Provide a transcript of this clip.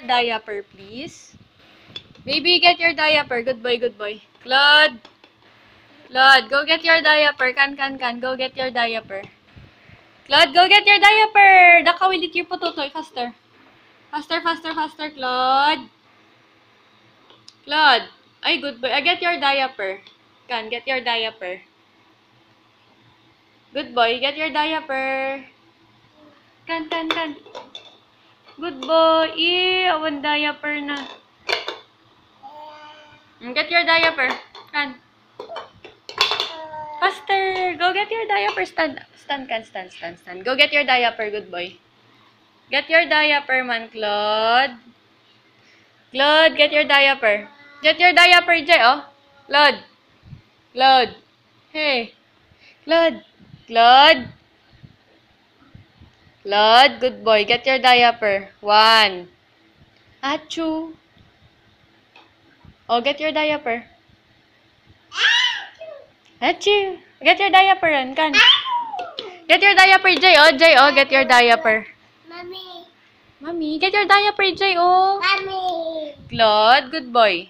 Diaper, please. Baby, get your diaper. Good boy, good boy. Claude. Claude, go get your diaper. Can. Go get your diaper. Claude, go get your diaper. Dakawilit your pototoy. Faster. Faster, Claude. Claude. Ay, good boy. Get your diaper. Get your diaper. Good boy, get your diaper. Can. Good boy. Awan diaper na. Get your diaper. Can. Faster. Go get your diaper. Stand. Go get your diaper. Good boy. Get your diaper, man, Claude. Claude, get your diaper. Get your diaper, Jay, oh. Claude. Hey. Claude, good boy. Get your diaper. 1. Achoo. Oh, get your diaper. Achoo. Get your diaper, Ran. Can. Get your diaper, Jay, oh. Get your diaper. Mommy, get your diaper, Jay, oh. Mommy. Claude, good boy.